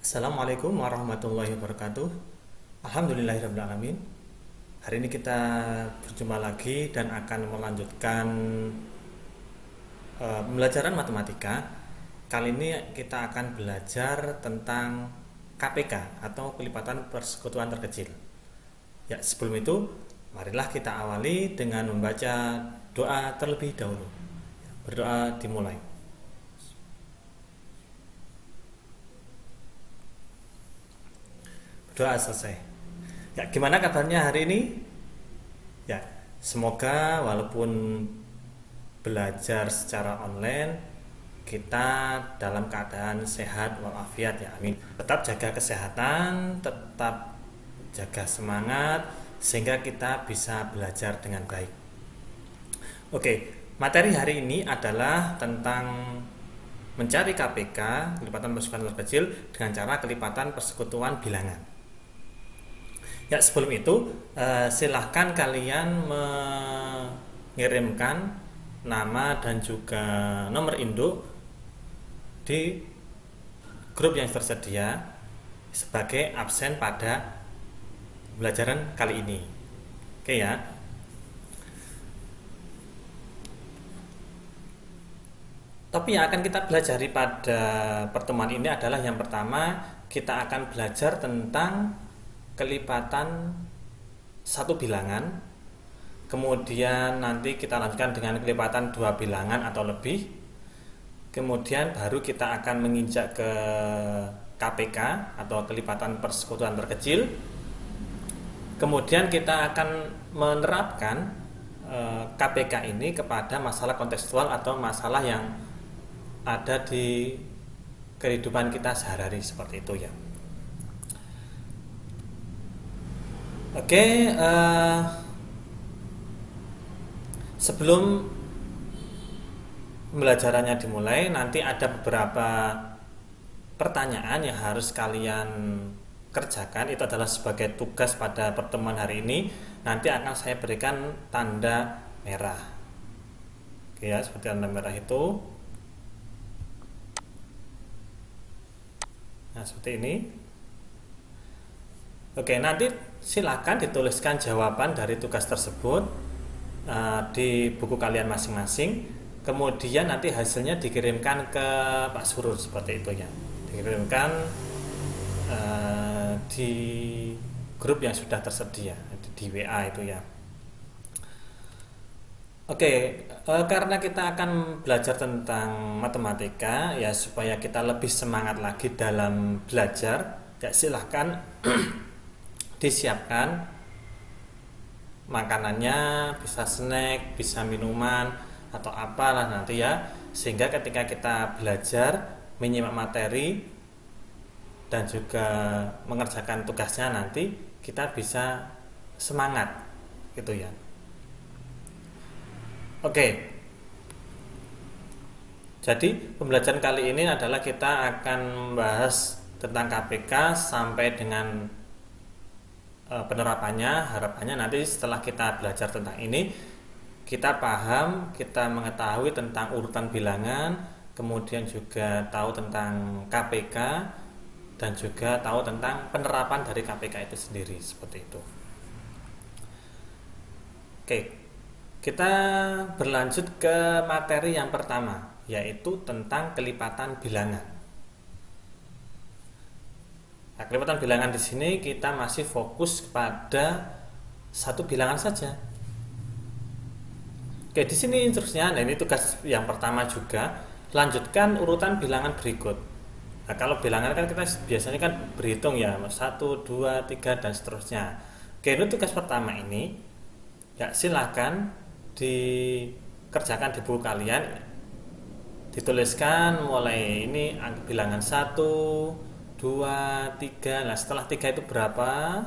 Assalamualaikum warahmatullahi wabarakatuh. Alhamdulillahirrahmanirrahim. Hari ini kita berjumpa lagi dan akan melanjutkan pembelajaran matematika. Kali ini kita akan belajar tentang KPK atau kelipatan persekutuan terkecil. Ya, sebelum itu marilah kita awali dengan membaca doa terlebih dahulu. Berdoa dimulai. Doa selesai. Ya, gimana kabarnya hari ini? Ya, semoga walaupun belajar secara online kita dalam keadaan sehat walafiat ya, amin. Tetap jaga kesehatan, tetap jaga semangat sehingga kita bisa belajar dengan baik. Oke, materi hari ini adalah tentang mencari KPK, kelipatan persekutuan terkecil dengan cara kelipatan persekutuan bilangan. Ya, sebelum itu silahkan kalian mengirimkan nama dan juga nomor induk di grup yang tersedia sebagai absen pada pembelajaran kali ini. Oke ya. Topik yang akan kita pelajari pada pertemuan ini adalah yang pertama, kita akan belajar tentang kelipatan satu bilangan, kemudian nanti kita lanjutkan dengan kelipatan dua bilangan atau lebih, kemudian baru kita akan menginjak ke KPK atau kelipatan persekutuan terkecil, kemudian kita akan menerapkan KPK ini kepada masalah kontekstual atau masalah yang ada di kehidupan kita sehari-hari seperti itu ya. Oke, sebelum pembelajarannya dimulai, nanti ada beberapa pertanyaan yang harus kalian kerjakan. Itu adalah sebagai tugas pada pertemuan hari ini. Nanti akan saya berikan tanda merah. Oke ya, seperti tanda merah itu. Nah, seperti ini. Oke, nanti silakan dituliskan jawaban dari tugas tersebut di buku kalian masing-masing. Kemudian nanti hasilnya dikirimkan ke Pak Surur seperti itu ya. Dikirimkan di grup yang sudah tersedia di WA itu ya. Oke, karena kita akan belajar tentang matematika ya, supaya kita lebih semangat lagi dalam belajar, ya silahkan disiapkan makanannya, bisa snack, bisa minuman atau apalah nanti ya, sehingga ketika kita belajar menyimak materi dan juga mengerjakan tugasnya nanti kita bisa semangat gitu ya. Oke, jadi pembelajaran kali ini adalah kita akan membahas tentang KPK sampai dengan penerapannya. Harapannya nanti setelah kita belajar tentang ini, kita paham, kita mengetahui tentang urutan bilangan, kemudian juga tahu tentang KPK dan juga tahu tentang penerapan dari KPK itu sendiri seperti itu. Oke, kita berlanjut ke materi yang pertama, yaitu tentang kelipatan bilangan. Nah, kelipatan bilangan di sini kita masih fokus pada satu bilangan saja. Oke, di sini instruksinya, nah ini tugas yang pertama juga, lanjutkan urutan bilangan berikut. Nah, kalau bilangan kan kita biasanya kan berhitung ya, 1, 2, 3 dan seterusnya. Oke, itu tugas pertama ini. Ya, silakan dikerjakan di buku kalian. Dituliskan mulai ini bilangan 1, 2, 3. Nah, setelah 3 itu berapa?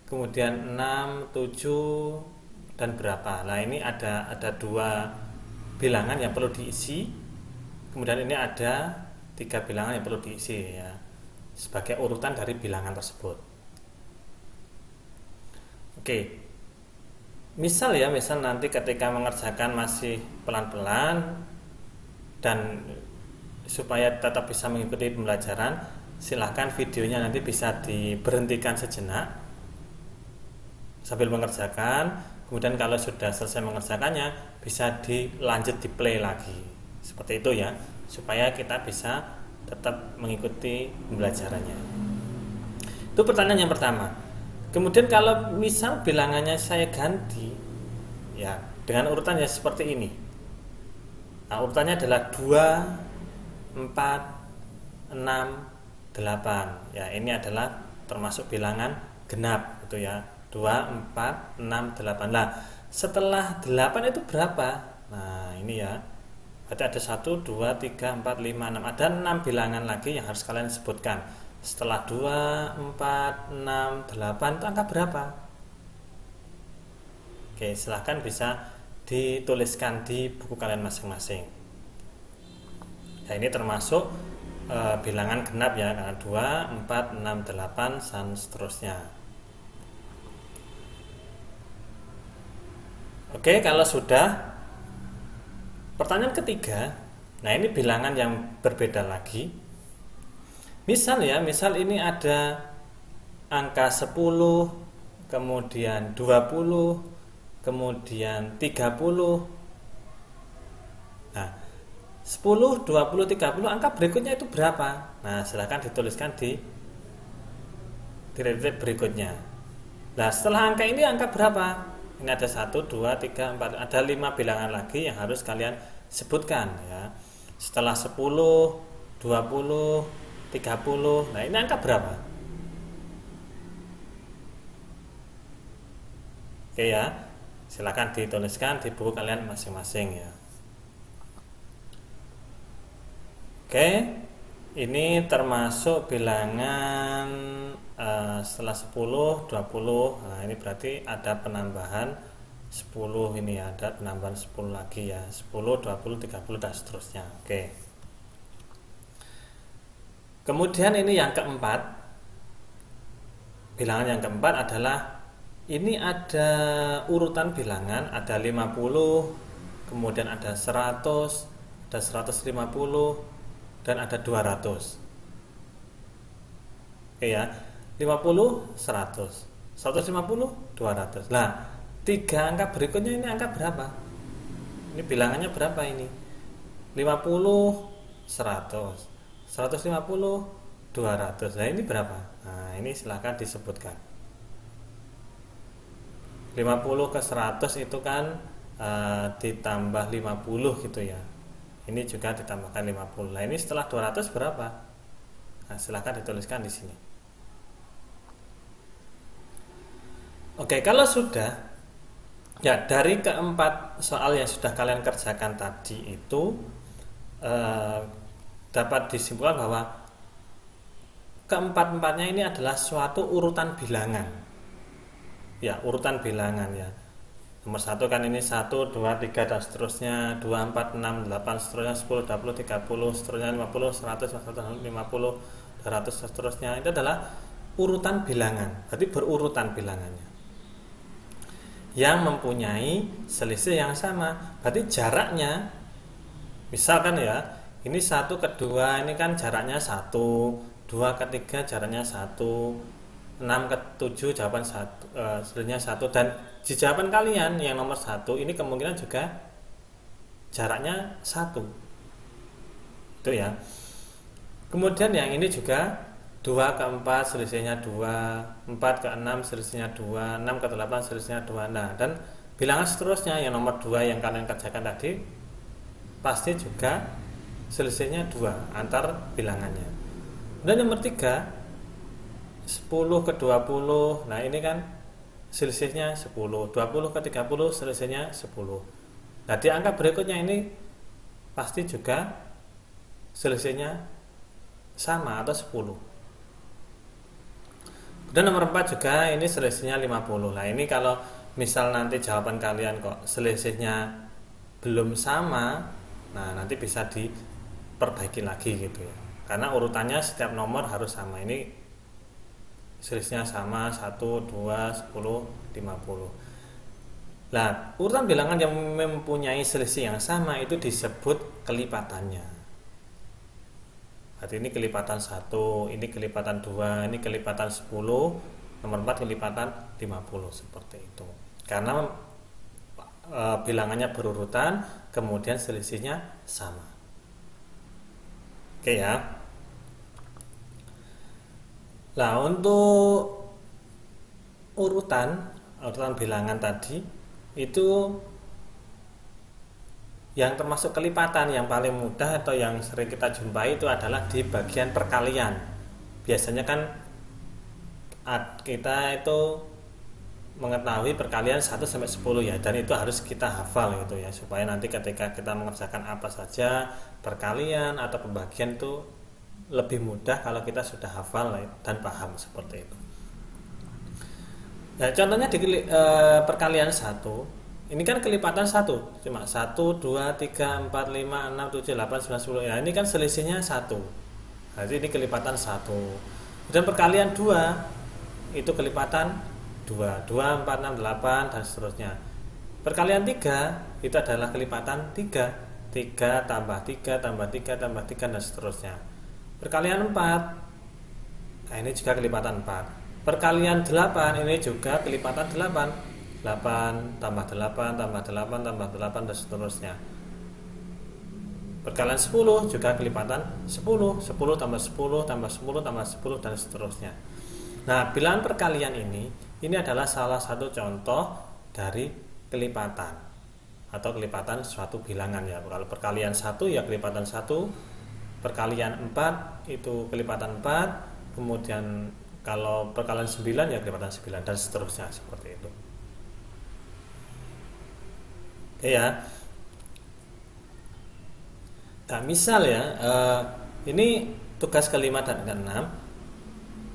Kemudian 6, 7 dan berapa? Nah, ini ada dua bilangan yang perlu diisi. Kemudian ini ada 3 bilangan yang perlu diisi ya, sebagai urutan dari bilangan tersebut. Oke. Misal nanti ketika mengerjakan masih pelan-pelan dan supaya tetap bisa mengikuti pembelajaran, silahkan videonya nanti bisa diberhentikan sejenak sambil mengerjakan. Kemudian kalau sudah selesai mengerjakannya, bisa dilanjut di play lagi. Seperti itu ya, supaya kita bisa tetap mengikuti pembelajarannya. Itu pertanyaan yang pertama. Kemudian kalau misal bilangannya saya ganti, ya dengan urutannya seperti ini. Nah, urutannya adalah 2, 4, 6, 8. Ya, ini adalah termasuk bilangan genap gitu ya. 2, 4, 6, 8. Nah, setelah 8 itu berapa? Nah, ini ya. Berarti ada 1, 2, 3, 4, 5, 6. Ada 6 bilangan lagi yang harus kalian sebutkan. Setelah 2, 4, 6, 8 itu angka berapa? Oke, silahkan bisa dituliskan di buku kalian masing-masing. Nah, ini termasuk bilangan genap ya, karena 2, 4, 6, 8 dan seterusnya. Oke, kalau sudah, pertanyaan ketiga. Nah, ini bilangan yang berbeda lagi. Misal ini ada angka 10, kemudian 20, kemudian 30. Nah, 10, 20, 30, angka berikutnya itu berapa? Nah, silahkan dituliskan di titik berikutnya. Nah, setelah angka ini angka berapa? Ini ada 1, 2, 3, 4, ada 5 bilangan lagi yang harus kalian sebutkan ya. Setelah 10, 20, 30, nah ini angka berapa? Oke ya, silakan dituliskan di buku kalian masing-masing ya. Oke, ini termasuk bilangan setelah 10, 20. Nah, ini berarti ada penambahan 10 ini ya, ada penambahan 10 lagi ya. 10, 20, 30 dan seterusnya. Oke. Kemudian ini yang keempat. Bilangan yang keempat adalah ini ada urutan bilangan, ada 50, kemudian ada 100, ada 150 dan ada 200. Oke ya. 50, 100, 150, 200. Nah, 3 angka berikutnya ini angka berapa? Ini bilangannya berapa ini? 50, 100, 150, 200. Nah, ini berapa? Nah, ini silahkan disebutkan. 50 ke 100 itu kan ditambah 50 gitu ya. Ini juga ditambahkan 50. Nah, ini setelah 200 berapa? Nah, silahkan dituliskan di sini. Oke, kalau sudah, ya dari keempat soal yang sudah kalian kerjakan tadi itu dapat disimpulkan bahwa keempat-empatnya ini adalah suatu urutan bilangan. Ya, urutan bilangan ya. Nomor 1 kan ini 1, 2, 3 dan seterusnya, 2, 4, 6, 8 seterusnya, 10, 20, 30 seterusnya, 50, 100, 150, 200 seterusnya. Itu adalah urutan bilangan. Berarti berurutan bilangannya. Yang mempunyai selisih yang sama. Berarti jaraknya, misalkan ya, ini 1 ke 2 ini kan jaraknya 1, 2 ke 3 jaraknya 1, 6 ke 7 jawaban 1, sebenarnya 1, dan di jawaban kalian yang nomor 1 ini kemungkinan juga jaraknya 1. Itu ya. Kemudian yang ini juga 2 ke 4 selisihnya 2, 4 ke 6 selisihnya 2, 6 ke 8 selisihnya 2. Nah, dan bilangan seterusnya yang nomor 2 yang kalian kerjakan tadi pasti juga selisihnya 2 antar bilangannya. Dan nomor 3 10 ke 20. Nah, ini kan selisihnya 10. 20 ke 30 selisihnya 10. Nah, di angka berikutnya ini pasti juga selisihnya sama atau 10. Dan nomor 4 juga ini selisihnya 50. Nah, ini kalau misal nanti jawaban kalian kok selisihnya belum sama, nah nanti bisa diperbaiki lagi gitu ya. Karena urutannya setiap nomor harus sama. Ini selisihnya sama 1, 2, 10, 50. Nah, urutan bilangan yang mempunyai selisih yang sama itu disebut kelipatannya. Berarti ini kelipatan 1, ini kelipatan 2, ini kelipatan 10, nomor 4 kelipatan 50 seperti itu. Karena bilangannya berurutan, kemudian selisihnya sama. Oke ya. Nah, untuk urutan bilangan tadi itu yang termasuk kelipatan yang paling mudah atau yang sering kita jumpai itu adalah di bagian perkalian. Biasanya kan kita itu mengetahui perkalian 1 sampai 10 ya, dan itu harus kita hafal gitu ya, supaya nanti ketika kita mengerjakan apa saja perkalian atau pembagian itu lebih mudah kalau kita sudah hafal dan paham seperti itu. Nah, contohnya di perkalian 1, ini kan kelipatan 1, cuma 1, 2, 3, 4, 5, 6, 7, 8, 9, 10. Ya, ini kan selisihnya 1. Jadi ini kelipatan 1. Dan perkalian 2 itu kelipatan 2, 2, 4, 6, 8 dan seterusnya. Perkalian 3 itu adalah kelipatan 3, 3 tambah 3 tambah 3 tambah 3 dan seterusnya. Perkalian 4, nah ini juga kelipatan 4. Perkalian 8 ini juga kelipatan 8, 8 tambah 8 tambah 8 tambah 8 dan seterusnya. Perkalian 10 juga kelipatan 10, 10 tambah 10 tambah 10 tambah 10 dan seterusnya. Nah, bilangan perkalian ini adalah salah satu contoh dari kelipatan atau kelipatan suatu bilangan ya. Kalau perkalian 1 ya kelipatan 1, perkalian 4 itu kelipatan 4, kemudian kalau perkalian 9 ya kelipatan 9 dan seterusnya seperti itu. Oke ya. Nah, misal ya, ini tugas kelima dan keenam.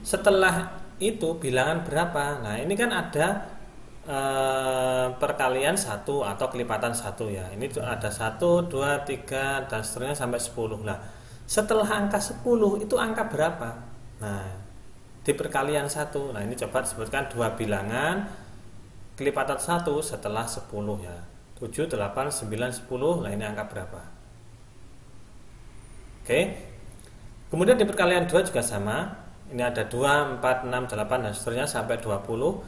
Setelah itu bilangan berapa? Nah, ini kan ada perkalian 1 atau kelipatan 1 ya. Ini ada 1, 2, 3 dan seterusnya sampai 10. Nah, setelah angka 10 itu angka berapa? Nah, di perkalian 1. Nah, ini coba disebutkan dua bilangan kelipatan 1 setelah 10 ya. 7, 8, 9, 10. Nah, ini angka berapa? Oke. Kemudian di perkalian 2 juga sama. Ini ada 2, 4, 6, 8 dan seterusnya sampai 20.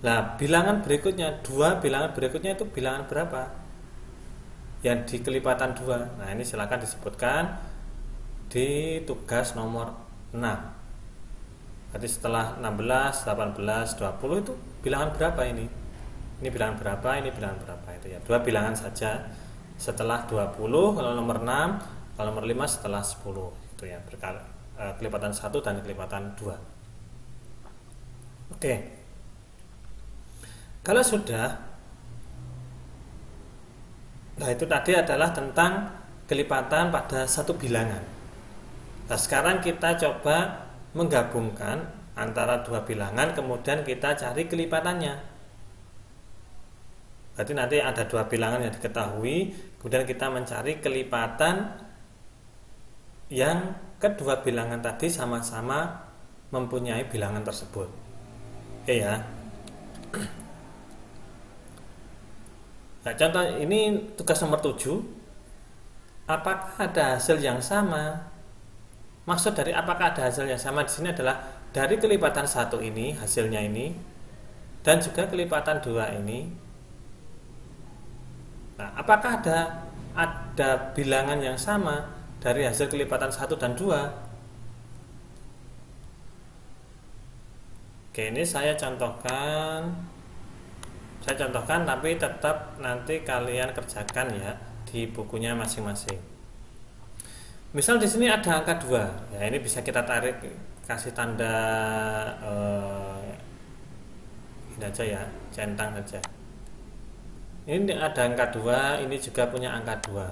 Nah, bilangan berikutnya, dua bilangan berikutnya itu bilangan berapa? Yang di kelipatan 2. Nah, ini silakan disebutkan di tugas nomor 6. Berarti setelah 16, 18, 20 itu bilangan berapa ini? Ini bilangan berapa, ini bilangan berapa itu ya. Dua bilangan saja setelah 20, kalau nomor 6, kalau nomor 5 setelah 10 itu ya, kelipatan 1 dan kelipatan 2. Oke. Kalau sudah, nah itu tadi adalah tentang kelipatan pada satu bilangan. Nah, sekarang kita coba menggabungkan antara dua bilangan, kemudian kita cari kelipatannya. Berarti nanti ada dua bilangan yang diketahui, kemudian kita mencari kelipatan yang kedua bilangan tadi sama-sama mempunyai bilangan tersebut. Oke ya. Nah, contoh ini tugas nomor 7. Apakah ada hasil yang sama? Maksud dari apakah ada hasil yang sama di sini adalah dari kelipatan 1 ini, hasilnya ini, dan juga kelipatan 2 ini. Nah, apakah ada bilangan yang sama dari hasil kelipatan 1 dan 2? Oke, ini saya contohkan tapi tetap nanti kalian kerjakan ya di bukunya masing-masing. Misal di sini ada angka 2. Ya, ini bisa kita tarik, kasih tanda ini aja ya, centang saja. Ini ada angka 2, ini juga punya angka 2.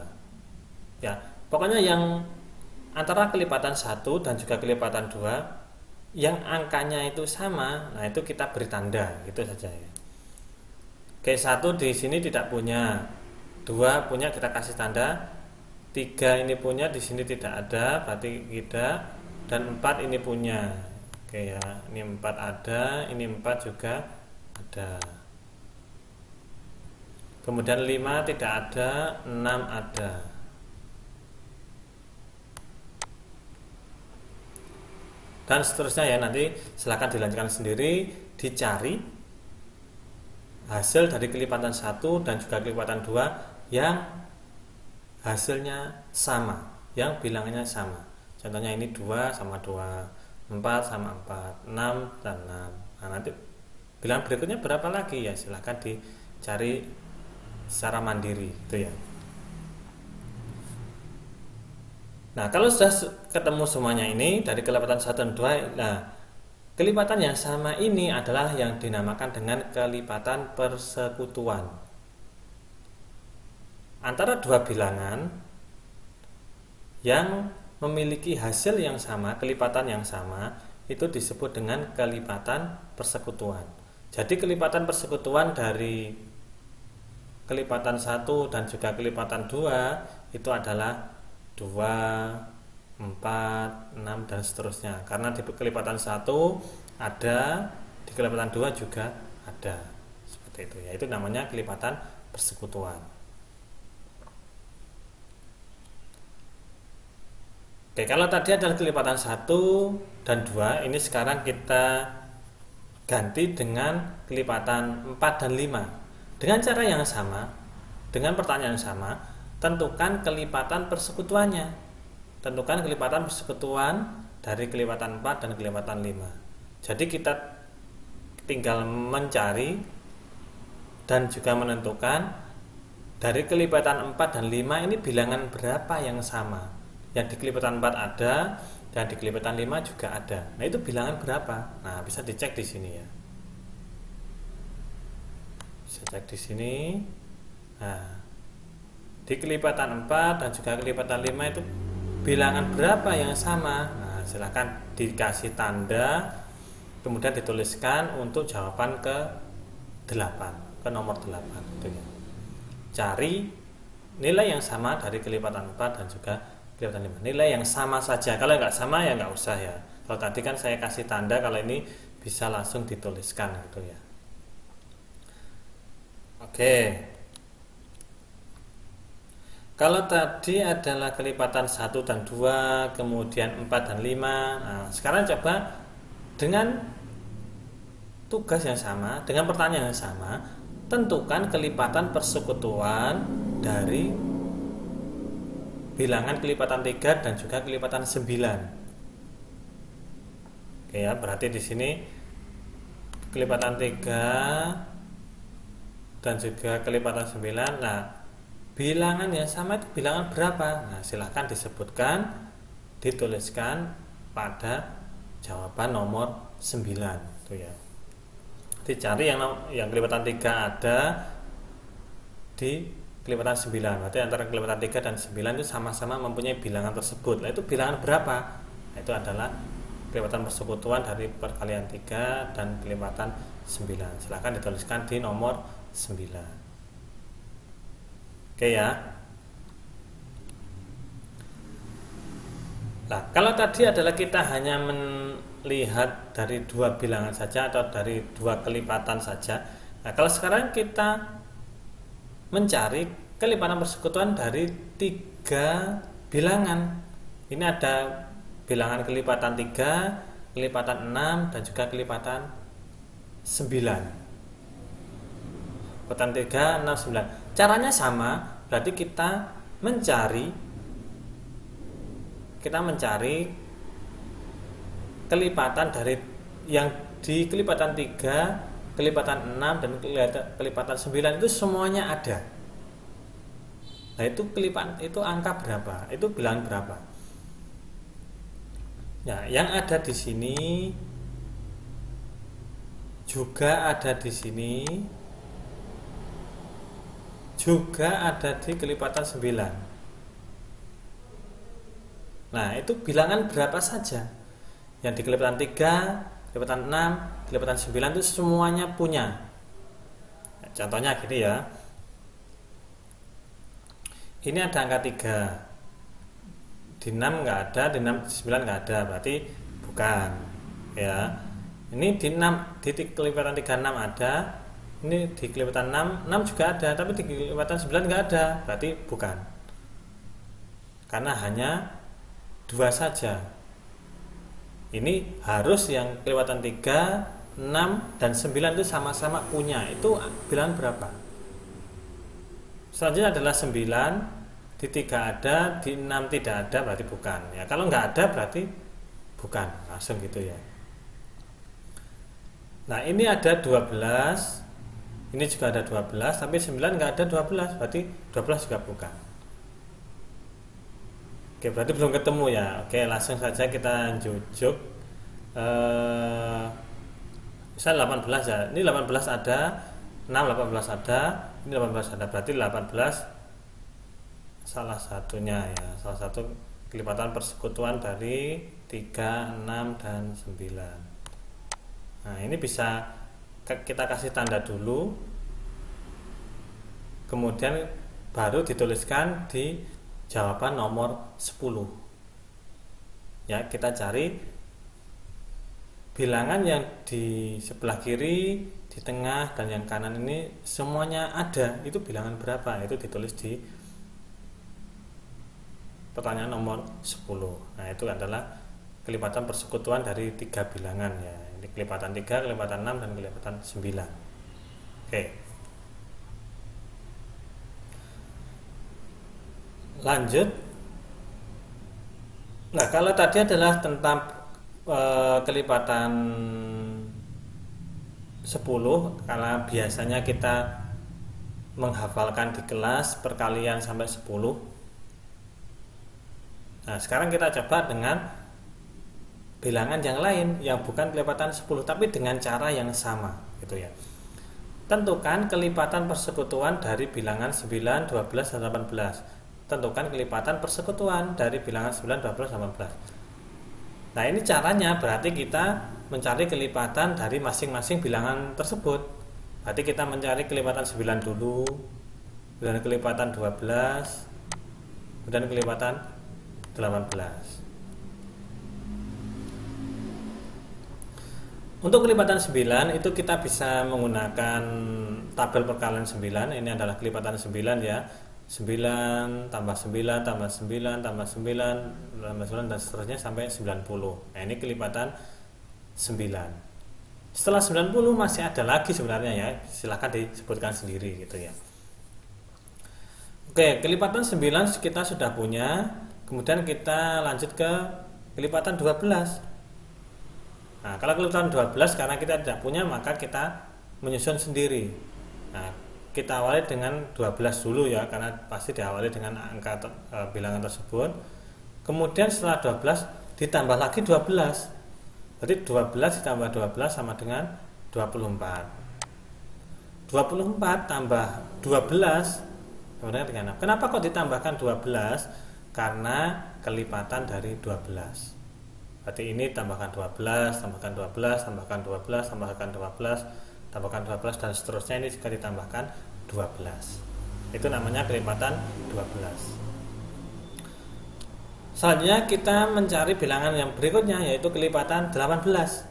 Ya, pokoknya yang antara kelipatan 1 dan juga kelipatan 2 yang angkanya itu sama, nah itu kita beri tanda, gitu saja ya. Oke, 1 di sini tidak punya, 2 punya kita kasih tanda, 3 ini punya di sini tidak ada, berarti tidak, dan 4 ini punya. Oke ya, ini 4 ada, ini 4 juga ada. Kemudian 5 tidak ada, 6 ada. dan seterusnya ya, nanti silahkan dilanjutkan sendiri, dicari hasil dari kelipatan 1 dan juga kelipatan 2 yang hasilnya sama, yang bilangannya sama. Contohnya ini 2 sama 2, 4 sama 4, 6 dan 6. Nah, nanti bilangan berikutnya berapa lagi ya, silahkan dicari secara mandiri itu ya. Nah, kalau sudah ketemu semuanya ini dari kelipatan 1 dan 2, nah kelipatan yang sama ini adalah yang dinamakan dengan kelipatan persekutuan. Antara dua bilangan yang memiliki hasil yang sama, kelipatan yang sama, itu disebut dengan kelipatan persekutuan. Jadi kelipatan persekutuan dari kelipatan 1 dan juga kelipatan 2 itu adalah 2, 4, 6 dan seterusnya. Karena di kelipatan 1 ada, di kelipatan 2 juga ada. Seperti itu ya. Itu namanya kelipatan persekutuan. Oke, kalau tadi adalah kelipatan 1 dan 2, ini sekarang kita ganti dengan kelipatan 4 dan 5. Dengan cara yang sama, dengan pertanyaan yang sama, tentukan kelipatan persekutuannya. Tentukan kelipatan persekutuan dari kelipatan 4 dan kelipatan 5. Jadi kita tinggal mencari dan juga menentukan dari kelipatan 4 dan 5 ini bilangan berapa yang sama. Yang di kelipatan 4 ada dan di kelipatan 5 juga ada. Nah, itu bilangan berapa? Nah, bisa dicek di sini ya. Bisa cek di sini. Nah, di kelipatan 4 dan juga kelipatan 5 itu bilangan berapa yang sama? Nah, silahkan dikasih tanda, kemudian dituliskan untuk jawaban ke 8, ke nomor 8 gitu ya. Cari nilai yang sama dari kelipatan 4 dan juga kelipatan 5. Nilai yang sama saja. Kalau nggak sama ya nggak usah ya. Kalau tadi kan saya kasih tanda, kalau ini bisa langsung dituliskan gitu ya. Oke. Kalau tadi adalah kelipatan 1 dan 2, kemudian 4 dan 5. Nah, sekarang coba dengan tugas yang sama, dengan pertanyaan yang sama, tentukan kelipatan persekutuan dari bilangan kelipatan 3 dan juga kelipatan 9. Oke ya, berarti di sini kelipatan 3 dan juga kelipatan 9. Nah, bilangan yang sama itu bilangan berapa? Nah, silahkan disebutkan, dituliskan pada jawaban nomor 9 tuh ya. Dicari yang kelipatan 3 ada di kelipatan 9. Berarti antara kelipatan 3 dan 9 itu sama-sama mempunyai bilangan tersebut. Nah, itu bilangan berapa? Nah, itu adalah kelipatan persekutuan dari perkalian 3 dan kelipatan 9. Silahkan dituliskan di nomor 9. Oke ya. Nah, kalau tadi adalah kita hanya melihat dari dua bilangan saja atau dari dua kelipatan saja. Nah, kalau sekarang kita mencari kelipatan persekutuan dari 3 bilangan. Ini ada bilangan kelipatan 3, kelipatan 6 dan juga kelipatan 9. Kelipatan 3, 6, 9. Caranya sama, berarti kita mencari kelipatan dari yang di kelipatan 3, kelipatan 6 dan kelipatan 9 itu semuanya ada. Nah, itu kelipatan itu angka berapa? Itu bilangan berapa? Nah, yang ada di sini juga ada di sini, juga ada di kelipatan 9. Nah, itu bilangan berapa saja? Yang di kelipatan 3, kelipatan 6, kelipatan 9 itu semuanya punya. Nah, contohnya gini ya. Ini ada angka 3. Di 6 nggak ada, di 9 nggak ada, berarti bukan. Ya. Ini di 6, di kelipatan 36 ada. Ini di kelipatan 6 juga ada, tapi di kelipatan 9 nggak ada, berarti bukan. Karena hanya 2 saja. Ini harus yang kelipatan 3, 6, dan 9 itu sama-sama punya. Itu bilangan berapa? Selanjutnya adalah 9, di 3 ada, di 6 tidak ada, berarti bukan. Ya, kalau nggak ada berarti bukan. Langsung gitu ya. Nah, ini ada 12. Ini juga ada 12, tapi 9 nggak ada 12, berarti 12 juga bukan. Oke, berarti belum ketemu ya. Oke, langsung saja kita jujuk. Misal 18 ya. Ini 18 ada, 6 18 ada, ini 18 ada. Berarti 18 salah satunya ya. Salah satu kelipatan persekutuan dari 3, 6 dan 9. Nah, ini bisa kita kasih tanda dulu. Kemudian baru dituliskan di jawaban nomor 10. Ya, kita cari bilangan yang di sebelah kiri, di tengah, dan yang kanan ini semuanya ada. Itu bilangan berapa? Itu ditulis di pertanyaan nomor 10. Nah, itu adalah kelipatan persekutuan dari 3 bilangan ya. Ini kelipatan 3, kelipatan 6, dan kelipatan 9. Oke. Lanjut. Nah, kalau tadi adalah tentang kelipatan 10, karena biasanya kita menghafalkan di kelas perkalian sampai 10. Nah, sekarang kita coba dengan bilangan yang lain yang bukan kelipatan 10 tapi dengan cara yang sama gitu ya. Tentukan kelipatan persekutuan dari bilangan 9, 12, dan 18. Tentukan kelipatan persekutuan dari bilangan 9, 12, 18. Nah, ini caranya berarti kita mencari kelipatan dari masing-masing bilangan tersebut. Berarti kita mencari kelipatan 9 dulu, kemudian kelipatan 12, kemudian kelipatan 18. Untuk kelipatan 9 itu kita bisa menggunakan tabel perkalian 9. Ini adalah kelipatan 9 ya. 9 tambah 9 tambah 9 tambah 9 tambah 9 dan seterusnya sampai 90. Nah, ini kelipatan 9. Setelah 90 masih ada lagi sebenarnya ya. Silahkan disebutkan sendiri gitu ya. Oke, kelipatan 9 kita sudah punya. Kemudian kita lanjut ke kelipatan 12. Nah, kalau kelipatan 12 karena kita tidak punya maka kita menyusun sendiri. Nah, kita awali dengan 12 dulu ya, karena pasti diawali dengan angka bilangan tersebut. Kemudian setelah 12 ditambah lagi 12. Berarti 12 ditambah 12 sama dengan 24. 24 tambah 12 sama dengan apa? Kenapa kok ditambahkan 12? Karena kelipatan dari 12. Berarti ini tambahkan 12, tambahkan 12, tambahkan 12, tambahkan 12, tambahkan 12, dan seterusnya. Ini juga ditambahkan 12. Itu namanya kelipatan 12. Selanjutnya kita mencari bilangan yang berikutnya, yaitu kelipatan 18.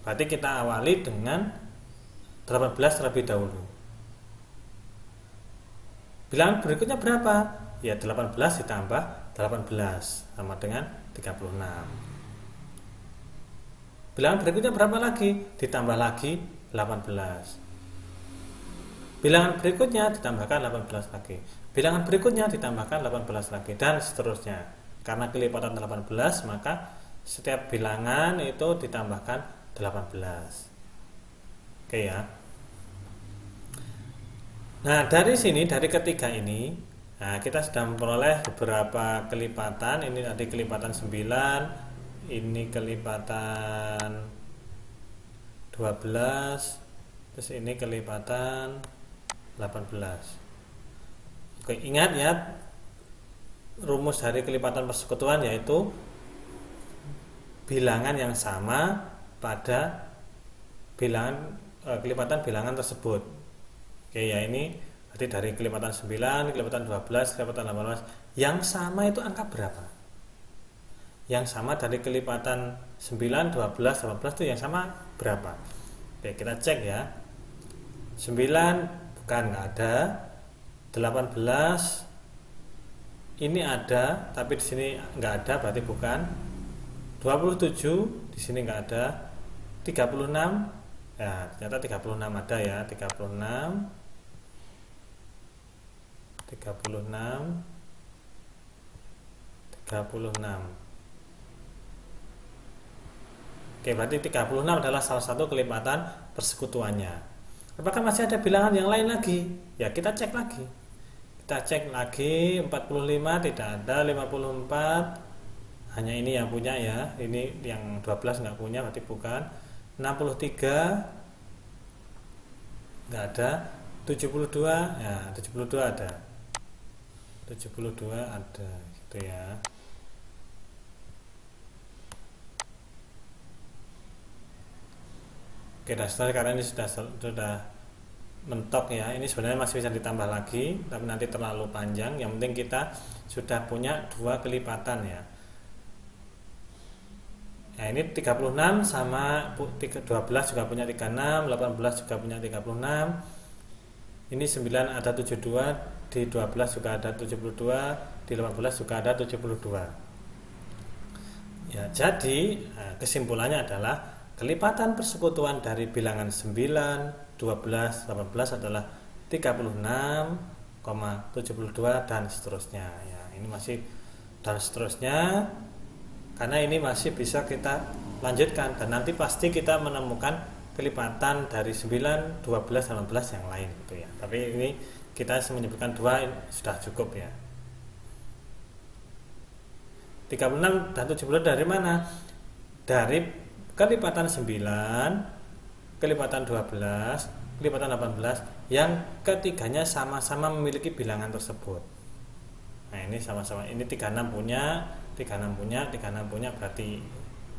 Berarti kita awali dengan 18 terlebih dahulu. Bilangan berikutnya berapa? Ya, 18 ditambah 18 sama dengan 36. Bilangan berikutnya berapa lagi? Ditambah lagi 18. Bilangan berikutnya ditambahkan 18 lagi. Bilangan berikutnya ditambahkan 18 lagi, dan seterusnya. Karena kelipatan 18 maka setiap bilangan itu ditambahkan 18. Oke ya. Nah, dari sini, dari ketiga ini, nah, kita sudah memperoleh beberapa kelipatan. Ini tadi kelipatan 9, ini kelipatan 12, terus ini kelipatan 18. Oke, ingat ya, rumus dari kelipatan persekutuan yaitu bilangan yang sama pada bilangan kelipatan bilangan tersebut. Oke ya, ini berarti dari kelipatan 9, kelipatan 12, kelipatan 18, yang sama itu angka berapa? Yang sama dari kelipatan 9, 12, 18 itu yang sama berapa? Oke, kita cek ya. 9 bukan, nggak ada. 18 ini ada, tapi di sini nggak ada, berarti bukan. 27 di sini nggak ada. 36, ya ternyata 36 ada ya. 36, 36, 36. Oke, berarti 36 adalah salah satu kelipatan persekutuannya. Apakah masih ada bilangan yang lain lagi? Ya, kita cek lagi. Kita cek lagi, 45 tidak ada, 54 hanya ini yang punya ya. Ini yang 12 nggak punya, berarti bukan. 63 nggak ada. 72, ya 72 ada. 72 ada gitu ya. Oke, dasar karena ini sudah mentok ya. Ini sebenarnya masih bisa ditambah lagi, tapi nanti terlalu panjang. Yang penting kita sudah punya dua kelipatan ya. Nah, ini 36 sama 12 juga punya 36, 18 juga punya 36. Ini 9 ada 72, di 12 juga ada 72, di 18 juga ada 72. Ya, jadi kesimpulannya adalah kelipatan persekutuan dari bilangan 9, 12, 18 adalah 36,72 dan seterusnya. Ya, ini masih dan seterusnya karena ini masih bisa kita lanjutkan dan nanti pasti kita menemukan kelipatan dari 9, 12, 18 yang lain gitu ya. Tapi ini kita menyebutkan dua sudah cukup ya. 36 dan 70 dari mana? Dari kelipatan 9, kelipatan 12, kelipatan 18 yang ketiganya sama-sama memiliki bilangan tersebut. Nah, ini sama-sama, ini 36 punya, 36 punya, 36 punya, berarti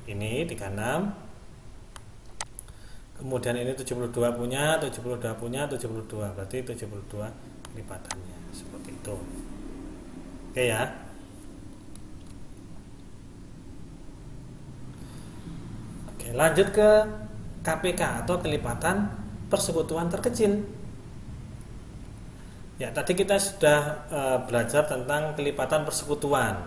ini 36. Kemudian ini 72 punya, 72 punya, 72, berarti 72 kelipatannya seperti itu. Oke ya. Oke, lanjut ke KPK atau kelipatan persekutuan terkecil. Ya, tadi kita sudah belajar tentang kelipatan persekutuan.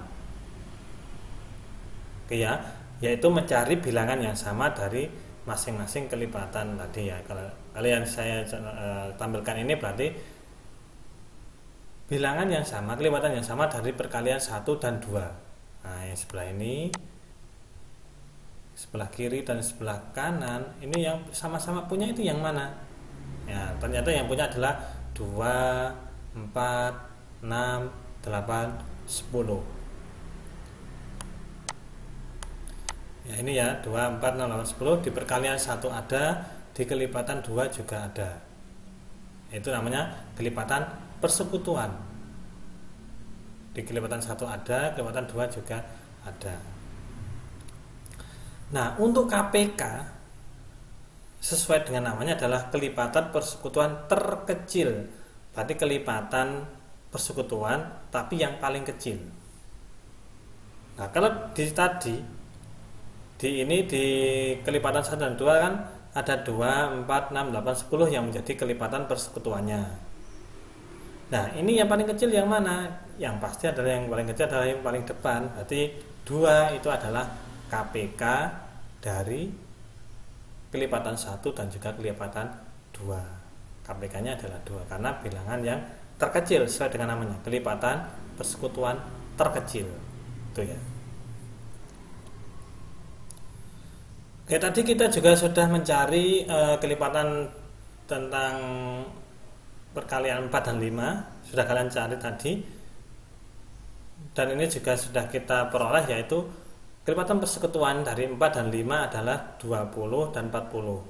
Oke ya, yaitu mencari bilangan yang sama dari masing-masing kelipatan tadi ya. Kalau yang saya tampilkan ini berarti bilangan yang sama, kelipatan yang sama dari perkalian 1 dan 2. Nah, yang sebelah ini, sebelah kiri dan sebelah kanan, ini yang sama-sama punya itu yang mana? Ya, ternyata yang punya adalah 2, 4, 6, 8, 10. Ya, ini ya 2, 4, 6, 8, 10 di perkalian 1 ada, di kelipatan 2 juga ada. Itu namanya kelipatan persekutuan. Di kelipatan 1 ada, kelipatan 2 juga ada. Nah, untuk KPK sesuai dengan namanya adalah kelipatan persekutuan terkecil. Berarti kelipatan persekutuan tapi yang paling kecil. Nah, kalau di kelipatan 1 dan 2 kan ada 2, 4, 6, 8, 10 yang menjadi kelipatan persekutuannya. Nah, ini yang paling kecil yang mana? Yang pasti adalah yang paling kecil adalah yang paling depan. Berarti 2 itu adalah KPK dari kelipatan 1 dan juga kelipatan 2. KPK-nya adalah 2 karena bilangan yang terkecil sesuai dengan namanya, kelipatan persekutuan terkecil. Itu ya. Oke, tadi kita juga sudah mencari kelipatan tentang perkalian 4 dan 5, sudah kalian cari tadi. Dan ini juga sudah kita peroleh, yaitu kelipatan persekutuan dari 4 dan 5 adalah 20 dan 40.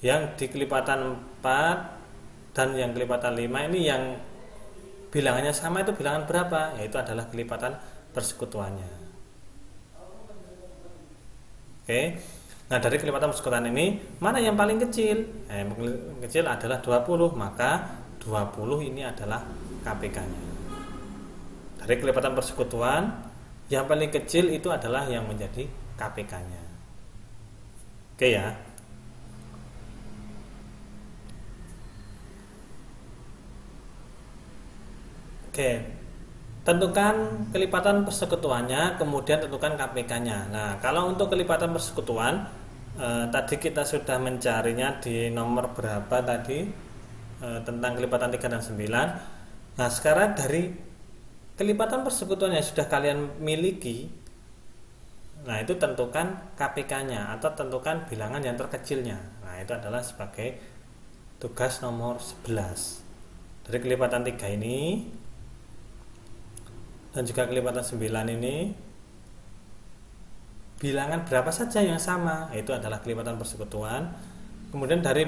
Yang di kelipatan 4 dan yang kelipatan 5 ini yang bilangannya sama itu bilangan berapa? Yaitu adalah kelipatan persekutuannya. Oke. Nah, dari kelipatan persekutuan ini mana yang paling kecil? Yang paling kecil adalah 20, maka 20 ini adalah KPK-nya. Dari kelipatan persekutuan yang paling kecil itu adalah yang menjadi KPK-nya. Oke ya. Oke. tentukan kelipatan persekutuannya, kemudian tentukan KPK-nya. Nah, kalau untuk kelipatan persekutuan, tadi kita sudah mencarinya di nomor berapa tadi, tentang kelipatan 3 dan 9. Nah, sekarang dari kelipatan persekutuan yang sudah kalian miliki, nah itu tentukan KPK-nya atau tentukan bilangan yang terkecilnya. Nah, itu adalah sebagai tugas nomor 11. Dari kelipatan 3 ini dan juga kelipatan 9 ini, bilangan berapa saja yang sama, itu adalah kelipatan persekutuan. Kemudian dari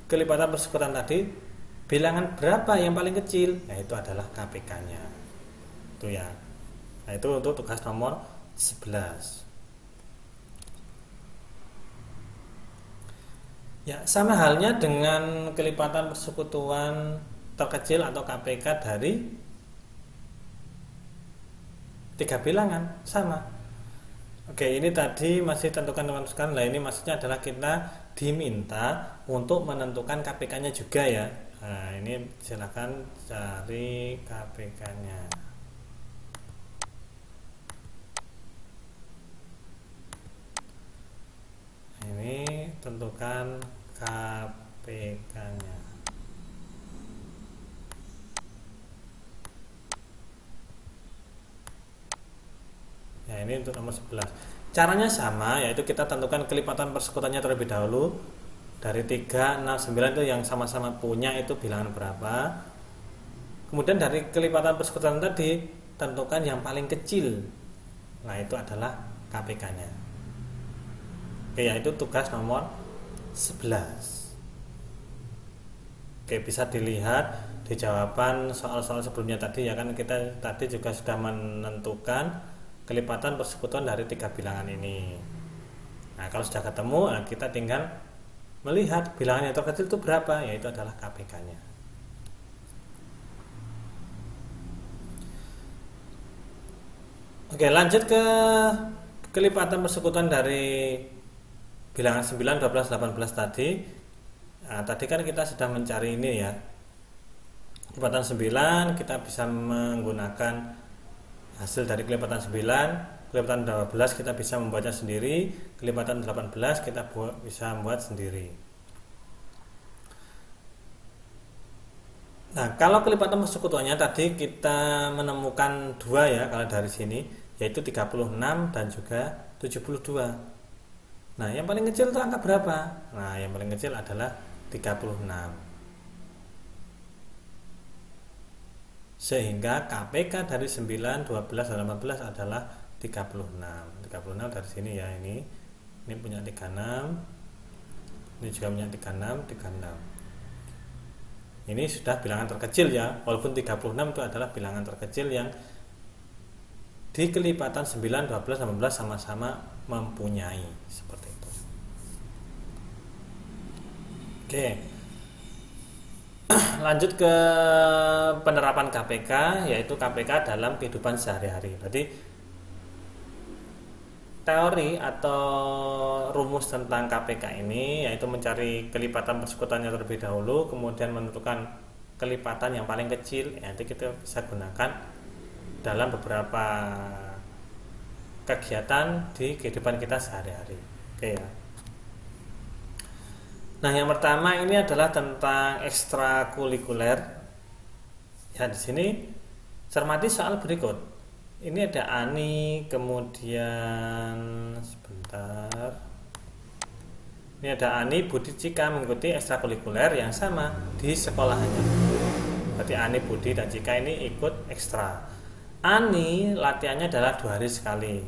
kelipatan persekutuan tadi, bilangan berapa yang paling kecil, nah itu adalah KPK-nya. Itu ya. Nah, itu untuk tugas nomor 11. Ya, sama halnya dengan kelipatan persekutuan terkecil atau KPK dari 3 bilangan, sama. Oke, ini tadi masih tentukan teman-teman sekalian. Nah, ini maksudnya adalah kita diminta untuk menentukan KPK-nya juga ya. Nah, ini silakan cari KPK-nya. Ini tentukan KPK-nya. Ya, ini untuk nomor 11. Caranya sama, yaitu kita tentukan kelipatan persekutuannya terlebih dahulu. Dari 3, 6, 9 itu yang sama-sama punya itu bilangan berapa. Kemudian dari kelipatan persekutuan tadi, tentukan yang paling kecil. Nah, itu adalah KPK-nya. Oke, yaitu tugas nomor 11. Oke, bisa dilihat di jawaban soal-soal sebelumnya tadi ya kan, kita tadi juga sudah menentukan kelipatan persekutuan dari 3 bilangan ini. Nah, kalau sudah ketemu, nah kita tinggal melihat bilangan yang terkecil itu berapa, yaitu adalah KPK-nya. Oke, lanjut ke kelipatan persekutuan dari bilangan 9, 12, 18 tadi. Nah, tadi kan kita sudah mencari ini ya. Kelipatan 9 kita bisa menggunakan hasil dari kelipatan 9, kelipatan 12 kita bisa membuatnya sendiri, kelipatan 18 kita bisa membuat sendiri. Nah, kalau kelipatan persekutuannya tadi kita menemukan 2 ya kalau dari sini, yaitu 36 dan juga 72. Nah, yang paling kecil itu angka berapa? Nah, yang paling kecil adalah 36. Sehingga KPK dari 9, 12, dan 18 adalah 36. 36 dari sini ya, ini punya 36. Ini juga punya 36, 36. Ini sudah bilangan terkecil ya, walaupun 36 itu adalah bilangan terkecil yang di kelipatan 9, 12, 18 sama-sama mempunyai, seperti itu. Oke. Lanjut ke penerapan KPK, yaitu KPK dalam kehidupan sehari-hari. Berarti teori atau rumus tentang KPK ini yaitu mencari kelipatan persekutuannya terlebih dahulu, kemudian menentukan kelipatan yang paling kecil. Nanti kita bisa gunakan dalam beberapa kegiatan di kehidupan kita sehari-hari. Oke ya. Nah, yang pertama ini adalah tentang ekstrakurikuler. Ya, di sini cermati soal berikut. Ini ada Ani, kemudian sebentar. Ini ada Ani, Budi, Cika mengikuti ekstrakurikuler yang sama di sekolahnya. Berarti Ani, Budi, dan Cika ini ikut ekstra. Ani latihannya adalah 2 hari sekali.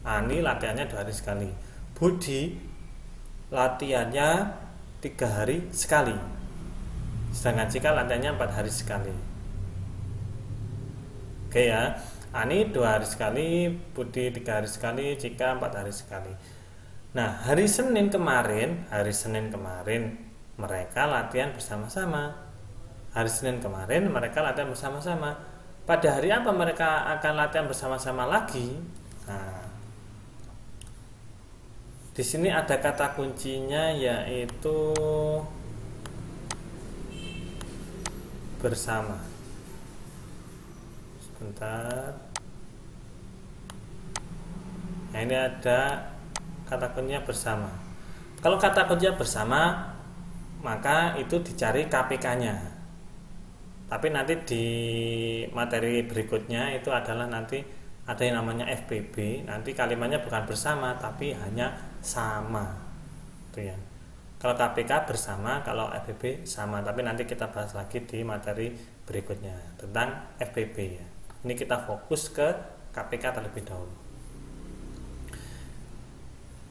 Ani latihannya 2 hari sekali. Budi latihannya 3 hari sekali, sedangkan Cika latihannya 4 hari sekali. Oke ya, Ani 2 hari sekali, Budi 3 hari sekali, Cika 4 hari sekali. Nah, hari Senin kemarin mereka latihan bersama-sama. Hari Senin kemarin mereka latihan bersama-sama. Pada hari apa mereka akan latihan bersama-sama lagi? Nah, di sini ada kata kuncinya yaitu bersama. Bentar. Nah, ini ada kata kuncinya bersama. Kalau kata kuncinya bersama, maka itu dicari KPK-nya. Tapi nanti di materi berikutnya itu adalah nanti ada yang namanya FPB. Nanti kalimatnya bukan bersama, tapi hanya sama. Itu ya. Kalau KPK bersama, kalau FPB sama. Tapi nanti kita bahas lagi di materi berikutnya tentang FPB ya. Ini kita fokus ke KPK terlebih dahulu.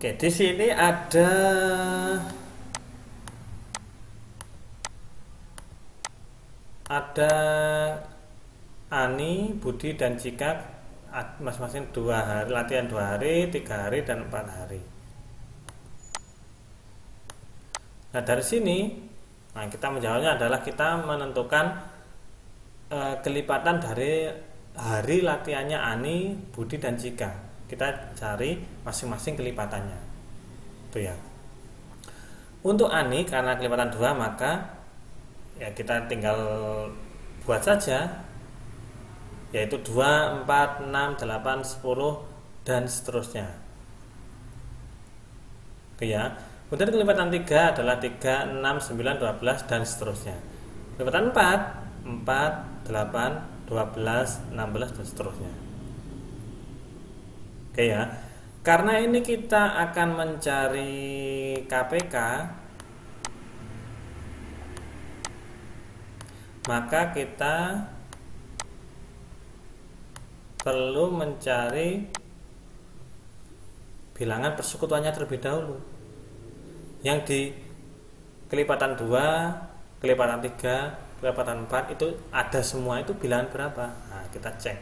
Oke, di sini ada Ani, Budi, dan Cika masing-masing 2 hari, latihan 2 hari, 3 hari, dan 4 hari. Nah, dari sini kita menjawabnya adalah kita menentukan kelipatan dari hari latihannya Ani, Budi, dan Cika. Kita cari masing-masing kelipatannya. Itu ya. Untuk Ani karena kelipatan 2, maka ya kita tinggal buat saja, yaitu 2, 4, 6, 8, 10 dan seterusnya. Oke ya. Kemudian kelipatan 3 adalah 3, 6, 9, 12 dan seterusnya. Kelipatan 4, 8, 12, 16 dan seterusnya. Oke ya. Karena ini kita akan mencari KPK, maka kita perlu mencari bilangan persekutuannya terlebih dahulu. Yang di kelipatan 2, kelipatan 3, kelipatan 4 itu ada semua, itu bilangan berapa? Nah, kita cek.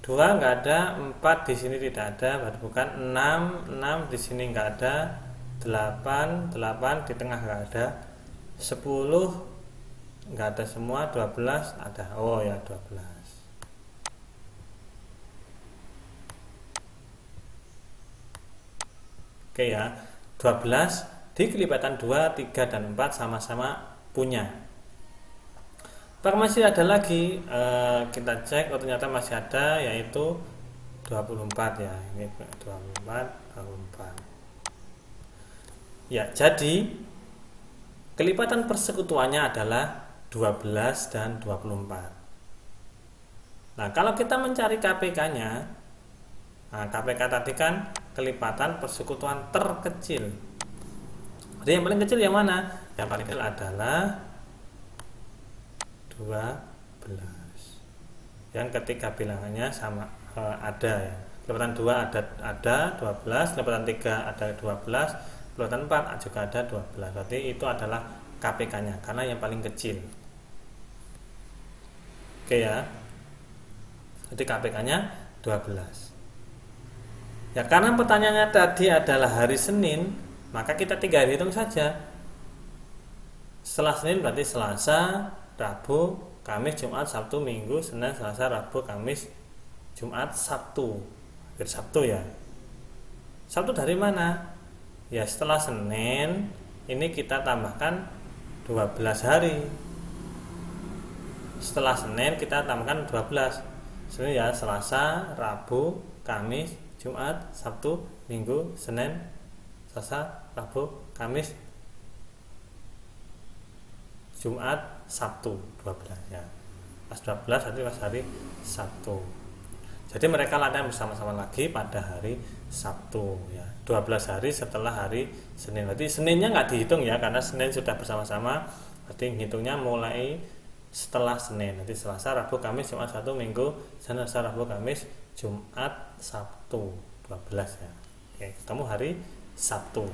2 nggak ada, 4 di sini tidak ada, berarti bukan. 6 di sini nggak ada, 8 di tengah nggak ada, 10 nggak ada semua, 12 ada. Oh ya, 12. Oke ya, 12 di kelipatan 2, 3 dan 4 sama-sama punya. Apakah masih ada lagi? Kita cek, oh ternyata masih ada, yaitu 24 ya. Ini 24. Ya, jadi kelipatan persekutuannya adalah 12 dan 24. Nah, kalau kita mencari KPK-nya, KPK tadi kan kelipatan persekutuan terkecil. Jadi yang paling kecil yang mana? Yang paling kecil adalah 12. Yang ketiga bilangannya sama, ada ya. Kelipatan 2 ada 12, kelipatan 3 ada 12, kelipatan 4 juga ada 12. Berarti itu adalah KPK-nya karena yang paling kecil. Oke ya. Jadi KPK-nya 12. Ya, karena pertanyaannya tadi adalah hari Senin, maka kita tinggal hitung saja. Setelah Senin berarti Selasa, Rabu, Kamis, Jumat, Sabtu, Minggu, Senin, Selasa, Rabu, Kamis, Jumat, Sabtu. Hari Sabtu ya. Sabtu dari mana? Ya, setelah Senin ini kita tambahkan 12 hari. Setelah Senin kita tambahkan 12. Senin ya, Selasa, Rabu, Kamis, Jumat, Sabtu, Minggu, Senin, Selasa, Rabu, Kamis, Jumat, Sabtu, 12 ya. Pas 12 berarti pas hari Sabtu. Jadi mereka latihan bersama-sama lagi pada hari Sabtu ya. 12 hari setelah hari Senin. Berarti Seninnya nggak dihitung ya, karena Senin sudah bersama-sama. Berarti hitungnya mulai setelah Senin. Nanti Selasa, Rabu, Kamis, Jumat, Sabtu, Minggu, Senin, Selasa, Rabu, Kamis, Jumat, Sabtu, 12 ya. Oke, ketemu hari Sabtu.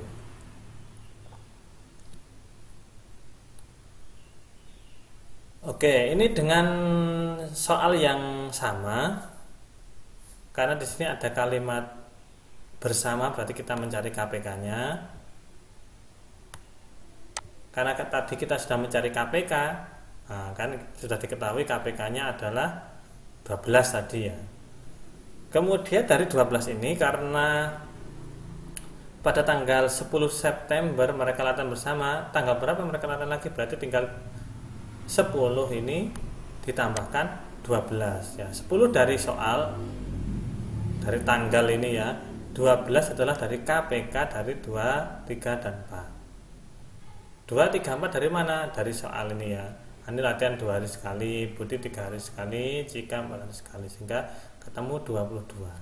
Oke, ini dengan soal yang sama, karena di sini ada kalimat bersama, berarti kita mencari KPK-nya. Karena tadi kita sudah mencari KPK, kan sudah diketahui KPK-nya adalah 12 tadi ya. Kemudian dari 12 ini, karena pada tanggal 10 September mereka latihan bersama, tanggal berapa mereka latihan lagi? Berarti tinggal 10 ini ditambahkan 12 ya. 10 dari soal, dari tanggal ini ya. 12 adalah dari KPK dari 2, 3 dan 4. 2, 3, 4 dari mana? Dari soal ini ya. Ini latihan 2 hari sekali, Budi 3 hari sekali, Cika 4 hari sekali, sehingga ketemu 22.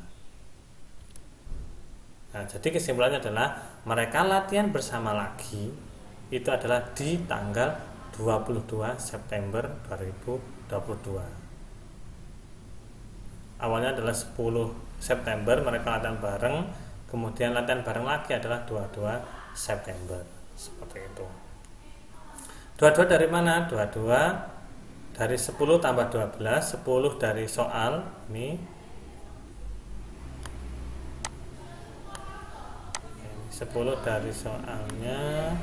Nah, jadi kesimpulannya adalah mereka latihan bersama lagi itu adalah di tanggal 22 September 2022. Awalnya adalah 10 September mereka latihan bareng, kemudian latihan bareng lagi adalah 22 September. Seperti itu. 22 dari mana? 22 dari 10 tambah 12, 10 dari soal ini. 10 dari soalnya.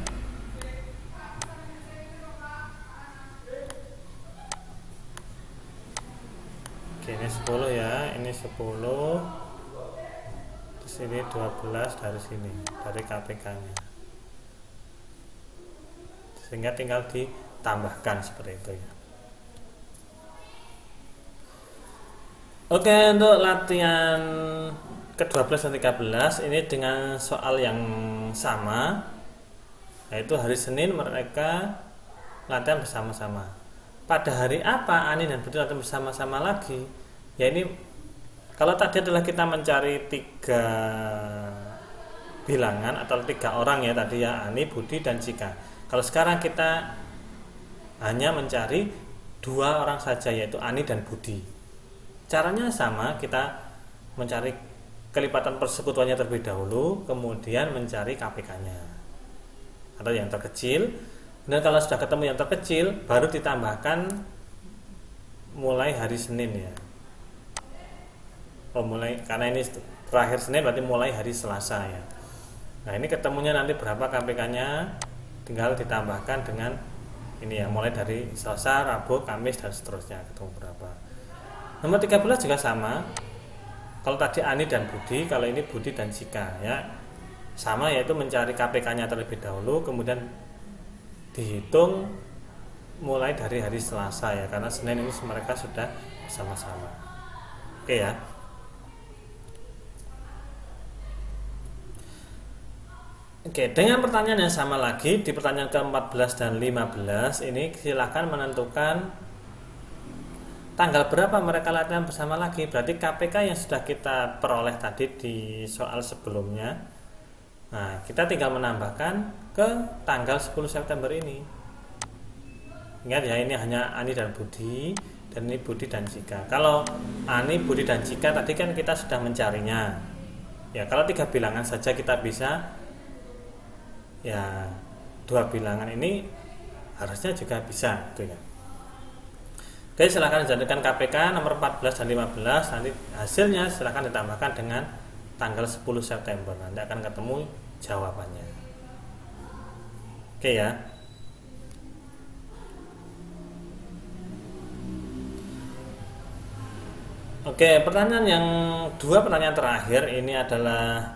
Oke, ini 10 ya, ini 10. Terus ini 12 dari sini, dari KPK-nya. Sehingga tinggal ditambahkan seperti itu ya. Oke, untuk latihan ke-12 dan 13 ini dengan soal yang sama, yaitu hari Senin mereka latihan bersama-sama. Pada hari apa Ani dan Budi latihan bersama-sama lagi? Ya ini, kalau tadi adalah kita mencari 3 bilangan atau 3 orang ya tadi ya, Ani, Budi dan Cika. Kalau sekarang kita hanya mencari 2 orang saja, yaitu Ani dan Budi. Caranya sama, kita mencari kelipatan persekutuannya terlebih dahulu, kemudian mencari KPK-nya atau yang terkecil. Dan kalau sudah ketemu yang terkecil, baru ditambahkan mulai hari Senin ya. Karena ini terakhir Senin berarti mulai hari Selasa ya. Nah, ini ketemunya nanti berapa KPK-nya, tinggal ditambahkan dengan ini ya, mulai dari Selasa, Rabu, Kamis dan seterusnya ketemu berapa. Nomor 13 juga sama. Kalau tadi Ani dan Budi, kalau ini Budi dan Cika ya. Sama, yaitu mencari KPK-nya terlebih dahulu, kemudian dihitung mulai dari hari Selasa ya, karena Senin ini mereka sudah bersama-sama. Oke ya. Oke, dengan pertanyaan yang sama lagi di pertanyaan ke-14 dan 15 ini silakan menentukan tanggal berapa mereka latihan bersama lagi. Berarti KPK yang sudah kita peroleh tadi di soal sebelumnya. Nah, kita tinggal menambahkan ke tanggal 10 September ini. Ingat ya, ini hanya Ani dan Budi, dan ini Budi dan Cika. Kalau Ani, Budi dan Cika tadi kan kita sudah mencarinya. Ya, kalau 3 bilangan saja kita bisa. Ya, 2 bilangan ini harusnya juga bisa gitu ya. Oke, silahkan jadikan KPK nomor 14 dan 15. Nanti hasilnya silahkan ditambahkan dengan tanggal 10 September. Nanti akan ketemu jawabannya. Oke ya. Oke, pertanyaan yang 2, pertanyaan terakhir ini adalah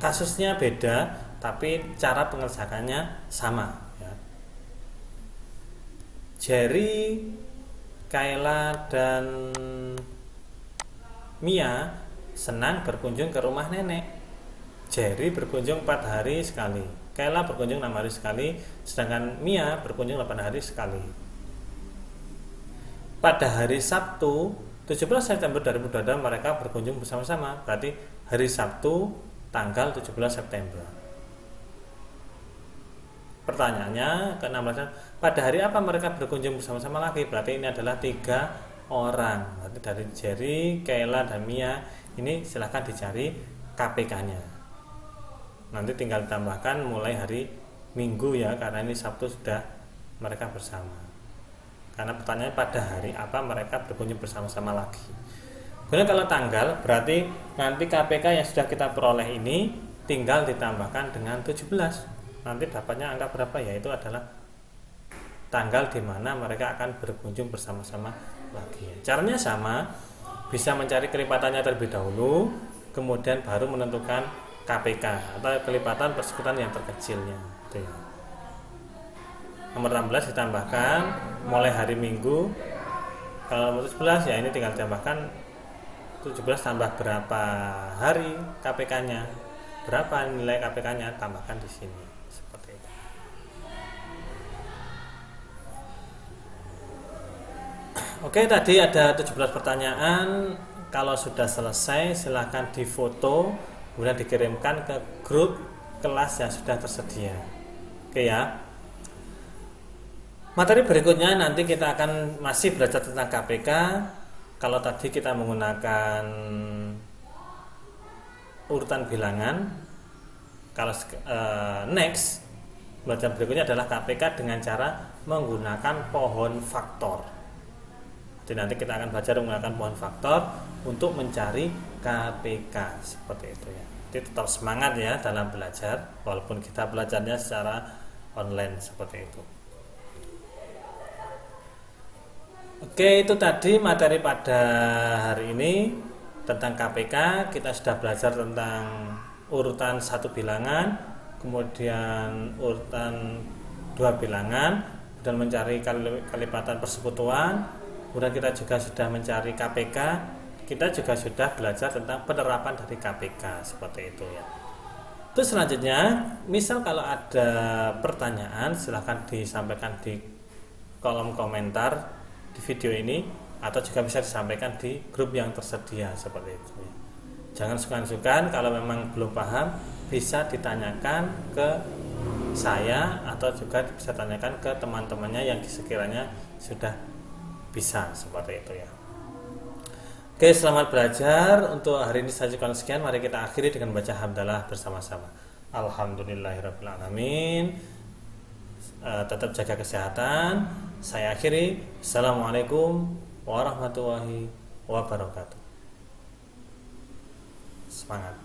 kasusnya beda, tapi cara pengerjakannya sama ya. Jerry, Kayla dan Mia senang berkunjung ke rumah nenek. Jerry berkunjung 4 hari sekali, Kayla berkunjung 6 hari sekali, sedangkan Mia berkunjung 8 hari sekali. Pada hari Sabtu 17 September 2022 mereka berkunjung bersama-sama. Berarti hari Sabtu tanggal 17 September. Pertanyaannya ke-16, pada hari apa mereka berkunjung bersama-sama lagi? Berarti ini adalah 3 orang. Berarti dari Jerry, Kayla dan Mia. Ini silahkan dicari KPK-nya. Nanti tinggal ditambahkan mulai hari Minggu ya, karena ini Sabtu sudah mereka bersama. Karena pertanyaannya pada hari apa mereka berkunjung bersama-sama lagi. Kemudian kalau tanggal, berarti nanti KPK yang sudah kita peroleh ini tinggal ditambahkan dengan 17. Nanti dapatnya angka berapa? Yaitu adalah tanggal di mana mereka akan berkunjung bersama-sama lagi. Caranya sama, bisa mencari kelipatannya terlebih dahulu, kemudian baru menentukan KPK atau kelipatan persekutuan yang terkecilnya. Itu ya. Nomor 16 ditambahkan mulai hari Minggu Kalau nomor 17 ya ini tinggal tambahkan 17 tambah berapa hari KPK-nya, berapa nilai KPK-nya, tambahkan di sini seperti itu. Oke, tadi ada 17 pertanyaan. Kalau sudah selesai silahkan difoto kemudian dikirimkan ke grup kelas yang sudah tersedia. Oke ya. Materi berikutnya nanti kita akan masih belajar tentang KPK. Kalau tadi kita menggunakan urutan bilangan, kalau next belajar berikutnya adalah KPK dengan cara menggunakan pohon faktor. Jadi nanti kita akan belajar menggunakan pohon faktor untuk mencari KPK seperti itu ya. Jadi tetap semangat ya dalam belajar walaupun kita belajarnya secara online seperti itu. Oke, itu tadi materi pada hari ini tentang KPK. Kita sudah belajar tentang urutan satu bilangan, kemudian urutan dua bilangan, dan mencari kelipatan persekutuan. Kemudian kita juga sudah mencari KPK. Kita juga sudah belajar tentang penerapan dari KPK seperti itu ya. Terus selanjutnya, misal kalau ada pertanyaan silahkan disampaikan di kolom komentar di video ini atau juga bisa disampaikan di grup yang tersedia seperti itu ya. Jangan sungkan-sungkan, kalau memang belum paham bisa ditanyakan ke saya atau juga bisa tanyakan ke teman-temannya yang sekiranya sudah bisa seperti itu ya. Oke, selamat belajar. Untuk hari ini saya cukup sekian. Mari kita akhiri dengan baca hamdalah bersama-sama. Alhamdulillahirrahmanirrahim. Tetap jaga kesehatan. Saya akhiri. Assalamualaikum warahmatullahi wabarakatuh. Semangat.